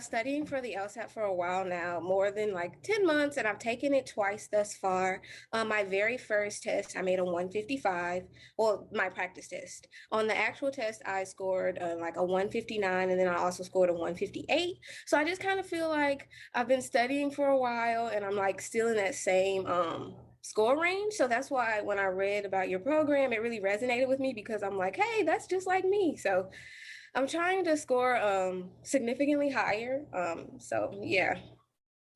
studying for the LSAT for a while now, more than like 10 months, and I've taken it twice thus far. My very first test, I made a 155, well, my practice test. On the actual test, I scored like a 159, and then I also scored a 158. So I just kind of feel like I've been studying for a while, and I'm like still in that same score range. So that's why when I read about your program, it really resonated with me because I'm like, hey, that's just like me. So I'm trying to score significantly higher. So yeah.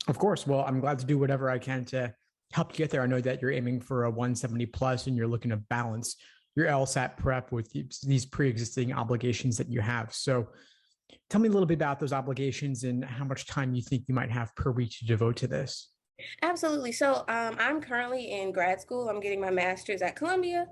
Of course. Well, I'm glad to do whatever I can to help you get there. I know that you're aiming for a 170 plus and you're looking to balance your LSAT prep with these pre-existing obligations that you have. So tell me a little bit about those obligations and how much time you think you might have per week to devote to this. Absolutely. So I'm currently in grad school. I'm getting my master's at Columbia.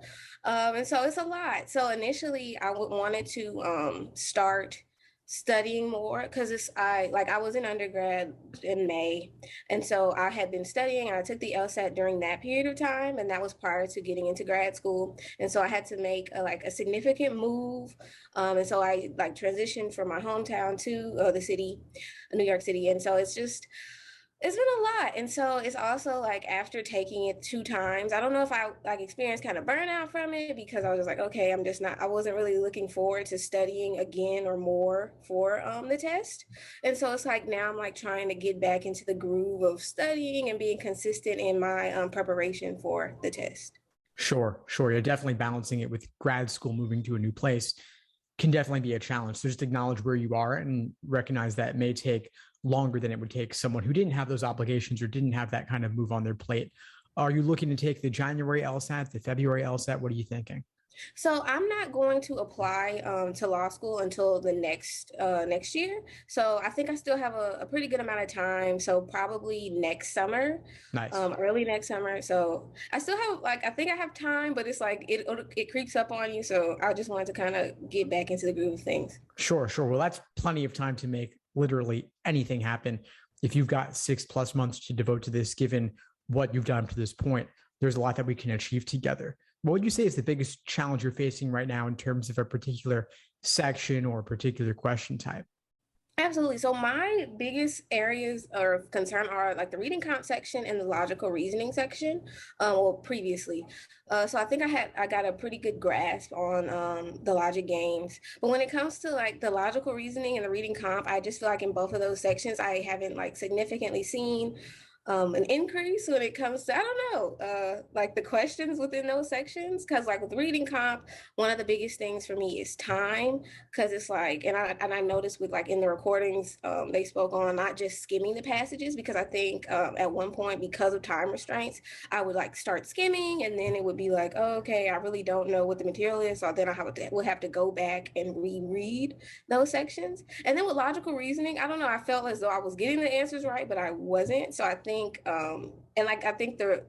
And so it's a lot. So initially I wanted to start studying more because I was in undergrad in May. And so I had been studying and I took the LSAT during that period of time. And that was prior to getting into grad school. And so I had to make a significant move. And so I transitioned from my hometown to the city, New York City. And so it's been a lot. And so it's also like after taking it two times, I don't know if I experienced kind of burnout from it because I was just like, okay, I wasn't really looking forward to studying again or more for the test. And so it's like now I'm like trying to get back into the groove of studying and being consistent in my preparation for the test. Sure, sure. You're definitely balancing it with grad school, moving to a new place can definitely be a challenge. So just acknowledge where you are and recognize that it may take longer than it would take someone who didn't have those obligations or didn't have that kind of move on their plate. Are you looking to take the January LSAT, the February LSAT? What are you thinking? So I'm not going to apply to law school until the next year. So I think I still have a pretty good amount of time. So probably next summer, Nice. early next summer. So I still have I think I have time, but it's like it creeps up on you. So I just wanted to kind of get back into the groove of things. Sure, sure. Well, that's plenty of time to make literally anything happen. If you've got 6+ months to devote to this, given what you've done to this point, there's a lot that we can achieve together. What would you say is the biggest challenge you're facing right now in terms of a particular section or a particular question type? Absolutely. So my biggest areas of concern are like the reading comp section and the logical reasoning section. Well, previously, so I think I got a pretty good grasp on the logic games. But when it comes to like the logical reasoning and the reading comp, I just feel like in both of those sections, I haven't like significantly seen an increase when it comes to, I don't know, like the questions within those sections. Cause like with reading comp, one of the biggest things for me is time. Cause it's like, and I noticed with like in the recordings, they spoke on not just skimming the passages, because I think at one point, because of time restraints, I would like start skimming and then it would be like, oh, okay, I really don't know what the material is. So then would have to go back and reread those sections. And then with logical reasoning, I don't know, I felt as though I was getting the answers right, but I wasn't. So I think I think the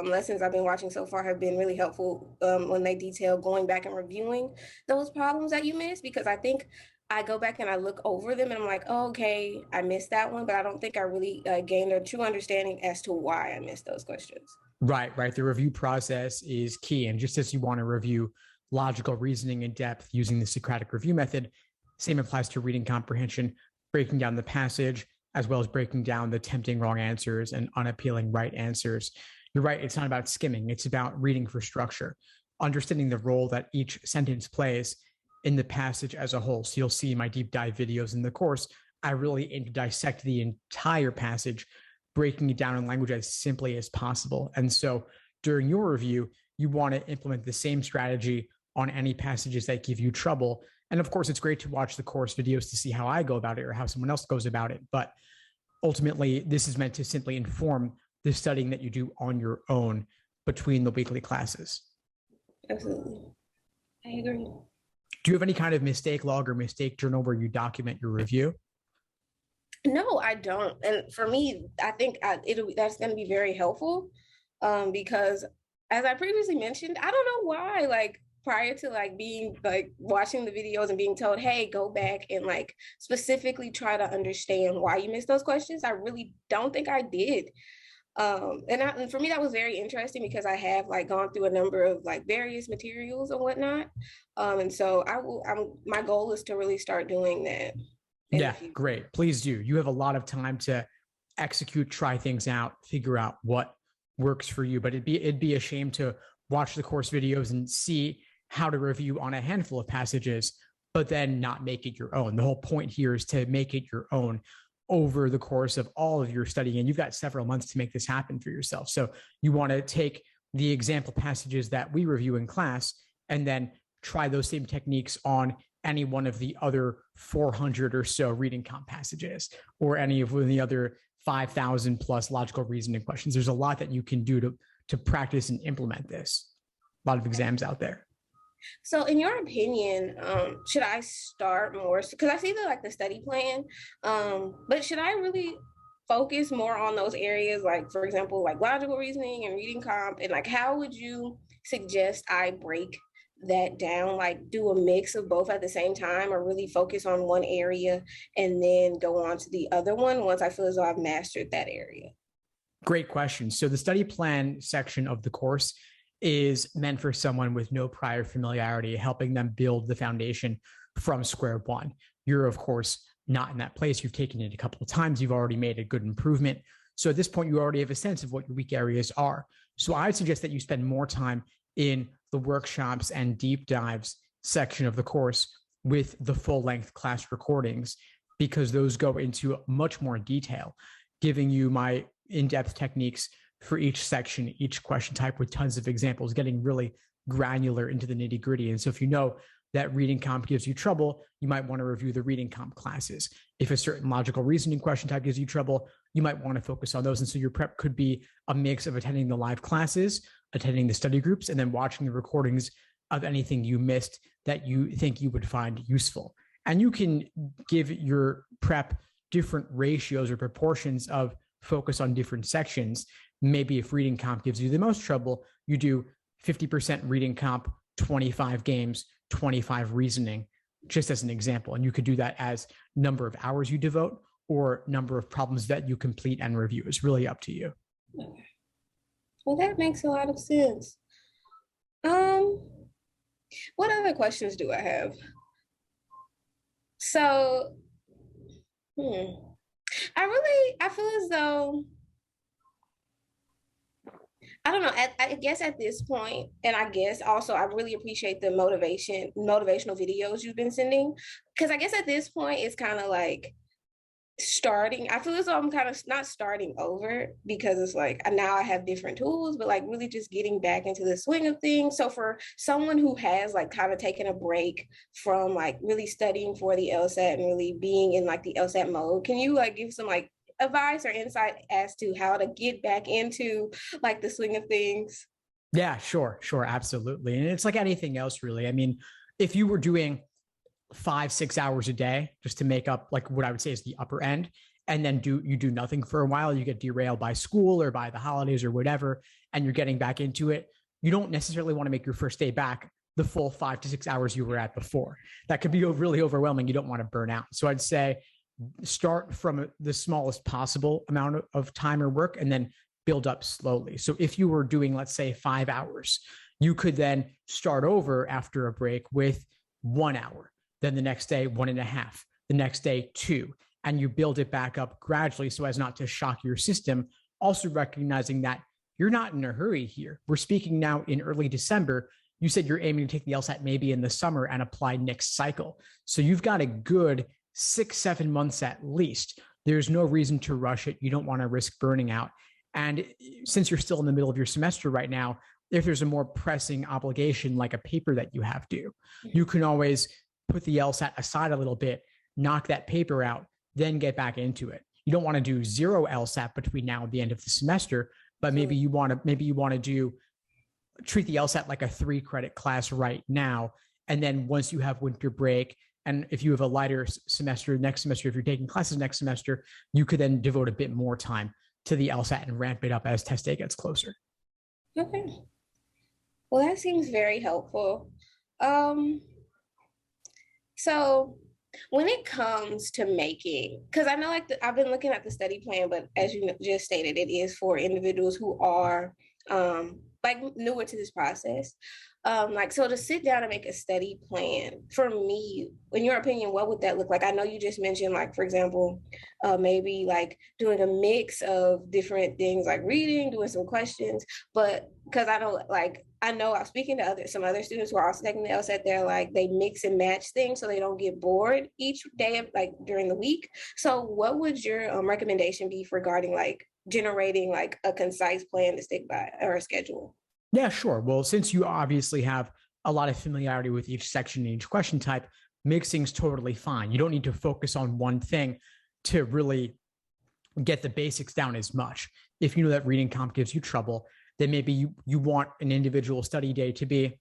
lessons I've been watching so far have been really helpful when they detail going back and reviewing those problems that you missed, because I think I go back and I look over them and I'm like, oh, okay, I missed that one, but I don't think I really gained a true understanding as to why I missed those questions. Right, right. The review process is key. And just as you want to review logical reasoning in depth using the Socratic review method, same applies to reading comprehension, breaking down the passage, as well as breaking down the tempting wrong answers and unappealing right answers. You're right. It's not about skimming. It's about reading for structure, understanding the role that each sentence plays in the passage as a whole. So you'll see my deep dive videos in the course. I really aim to dissect the entire passage, breaking it down in language as simply as possible. And so during your review, you want to implement the same strategy on any passages that give you trouble. And of course, it's great to watch the course videos to see how I go about it or how someone else goes about it. But ultimately, this is meant to simply inform the studying that you do on your own between the weekly classes. Absolutely. I agree. Do you have any kind of mistake log or mistake journal where you document your review? No, I don't. And for me, I think that's going to be very helpful because as I previously mentioned, I don't know why, like prior to like being like watching the videos and being told, hey, go back and like specifically try to understand why you missed those questions, I really don't think I did. And for me, that was very interesting because I have like gone through a number of like various materials and whatnot. And so my goal is to really start doing that. in the Yeah, future. great. Please do. You have a lot of time to execute, try things out, figure out what works for you. But it'd be a shame to watch the course videos and see how to review on a handful of passages, but then not make it your own. The whole point here is to make it your own over the course of all of your studying. And you've got several months to make this happen for yourself. So you want to take the example passages that we review in class and then try those same techniques on any one of the other 400 or so reading comp passages or any of the other 5,000 plus logical reasoning questions. There's a lot that you can do to practice and implement this. A lot of exams out there. So in your opinion, should I start more? Because I see the study plan, but should I really focus more on those areas, like for example, like logical reasoning and reading comp, and like how would you suggest I break that down, like do a mix of both at the same time, or really focus on one area and then go on to the other one once I feel as though I've mastered that area? Great question. So the study plan section of the course is meant for someone with no prior familiarity, helping them build the foundation from square one. You're, of course, not in that place. You've taken it a couple of times. You've already made a good improvement. So at this point, you already have a sense of what your weak areas are. So I suggest that you spend more time in the workshops and deep dives section of the course with the full-length class recordings, because those go into much more detail, giving you my in-depth techniques for each section, each question type with tons of examples, getting really granular into the nitty gritty. And so if you know that reading comp gives you trouble, you might want to review the reading comp classes. If a certain logical reasoning question type gives you trouble, you might want to focus on those. And so your prep could be a mix of attending the live classes, attending the study groups, and then watching the recordings of anything you missed that you think you would find useful. And you can give your prep different ratios or proportions of focus on different sections. Maybe if reading comp gives you the most trouble, you do 50% reading comp, 25 games, 25 reasoning, just as an example. And you could do that as number of hours you devote or number of problems that you complete and review. It's really up to you. Well, that makes a lot of sense. What other questions do I have? So, I feel as though, I don't know, I guess at this point, and I guess also I really appreciate the motivational videos you've been sending, because I guess at this point it's kind of like I feel as though I'm kind of not starting over, because it's like now I have different tools, but like really just getting back into the swing of things. So for someone who has like kind of taken a break from like really studying for the LSAT and really being in like the LSAT mode, can you like give some like advice or insight as to how to get back into like the swing of things? Yeah, sure, absolutely. And it's like anything else, really. I mean, if you were doing 5-6 hours a day just to make up like what I would say is the upper end, and then you do nothing for a while, you get derailed by school or by the holidays or whatever, and you're getting back into it, you don't necessarily want to make your first day back the full 5 to 6 hours you were at before. That could be really overwhelming. You don't want to burn out. So I'd say start from the smallest possible amount of time or work and then build up slowly. So if you were doing, let's say, 5 hours, you could then start over after a break with 1 hour. Then the next day, 1.5, the next day, 2, and you build it back up gradually so as not to shock your system. Also recognizing that you're not in a hurry here. We're speaking now in early December. You said you're aiming to take the LSAT maybe in the summer and apply next cycle. So you've got a good 6-7 months at least. There's no reason to rush it. You don't want to risk burning out. And since you're still in the middle of your semester right now, if there's a more pressing obligation like a paper that you have due, you can always put the LSAT aside a little bit, knock that paper out, then get back into it. You don't want to do 0 LSAT between now and the end of the semester, but maybe you want to treat the LSAT like a 3-credit class right now. And then once you have winter break, and if you have a lighter semester next semester, if you're taking classes next semester, you could then devote a bit more time to the LSAT and ramp it up as test day gets closer. Okay. Well, that seems very helpful. So when it comes to making, because I know I've been looking at the study plan, but as you just stated, it is for individuals who are like newer to this process. Like, so to sit down and make a study plan, for me, in your opinion, what would that look like? I know you just mentioned, like, for example, maybe like doing a mix of different things, like reading, doing some questions, but because I know I'm speaking to some other students who are also taking the LSAT, they're like, they mix and match things so they don't get bored each day, like during the week. So what would your recommendation be regarding like generating like a concise plan to stick by, or a schedule? Yeah, sure. Well, since you obviously have a lot of familiarity with each section and each question type, mixing's totally fine. You don't need to focus on one thing to really get the basics down as much. If you know that reading comp gives you trouble, then maybe you want an individual study day to be,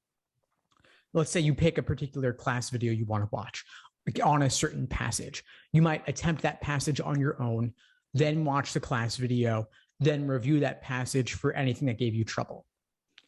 let's say you pick a particular class video you want to watch on a certain passage. You might attempt that passage on your own, then watch the class video, then review that passage for anything that gave you trouble.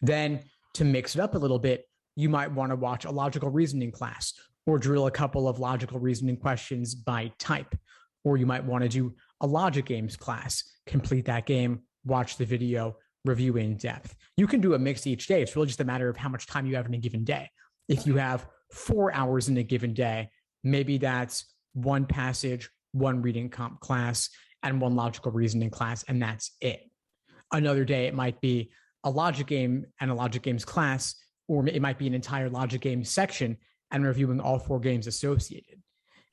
Then to mix it up a little bit, you might want to watch a logical reasoning class or drill a couple of logical reasoning questions by type. Or you might want to do a logic games class, complete that game, watch the video, review in depth. You can do a mix each day. It's really just a matter of how much time you have in a given day. If you have 4 hours in a given day, maybe that's one passage, one reading comp class, and one logical reasoning class, and that's it. Another day, it might be a logic game and a logic games class, or it might be an entire logic games section and reviewing all 4 games associated.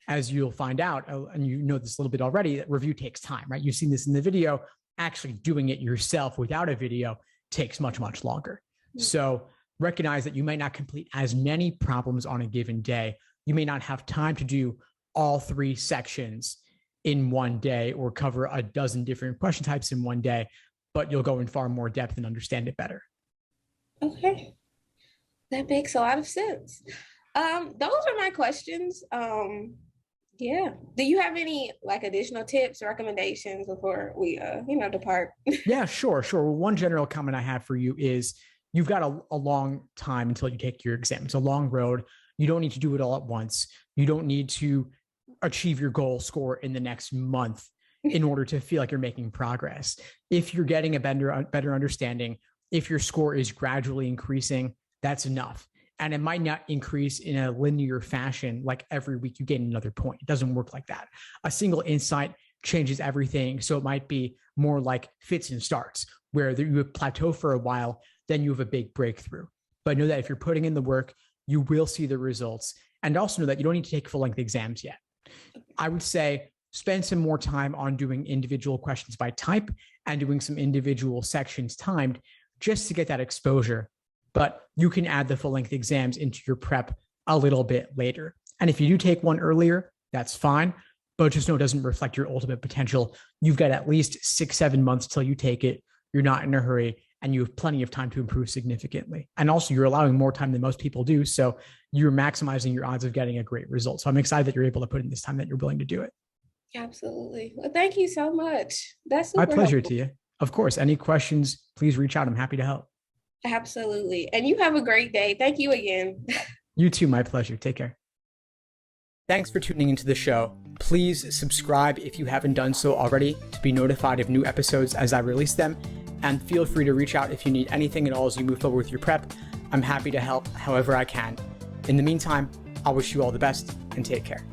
As you'll find out, and you know this a little bit already, that review takes time, right? You've seen this in the video. Actually doing it yourself without a video takes much, much longer. So recognize that you might not complete as many problems on a given day. You may not have time to do all 3 sections in one day or cover a dozen different question types in one day, but you'll go in far more depth and understand it better. Okay, that makes a lot of sense. Those are my questions. Yeah. Do you have any like additional tips or recommendations before we depart? Yeah, sure. Well, one general comment I have for you is you've got a long time until you take your exam. It's a long road. You don't need to do it all at once. You don't need to achieve your goal score in the next month in order to feel like you're making progress. If you're getting a better understanding, if your score is gradually increasing, that's enough. And it might not increase in a linear fashion, like every week you gain another point. It doesn't work like that. A single insight changes everything. So it might be more like fits and starts, where you plateau for a while, then you have a big breakthrough. But know that if you're putting in the work, you will see the results. And also know that you don't need to take full-length exams yet. I would say spend some more time on doing individual questions by type and doing some individual sections timed just to get that exposure. But you can add the full-length exams into your prep a little bit later. And if you do take one earlier, that's fine, but just know it doesn't reflect your ultimate potential. You've got at least 6-7 months till you take it. You're not in a hurry, and you have plenty of time to improve significantly. And also, you're allowing more time than most people do, so you're maximizing your odds of getting a great result. So I'm excited that you're able to put in this time, that you're willing to do it. Absolutely. Well, thank you so much. That's My pleasure helpful. to you. Of course, any questions, please reach out. I'm happy to help. Absolutely. And you have a great day. Thank you again. You too. My pleasure. Take care. Thanks for tuning into the show. Please subscribe if you haven't done so already to be notified of new episodes as I release them. And feel free to reach out if you need anything at all as you move forward with your prep. I'm happy to help however I can. In the meantime, I'll wish you all the best and take care.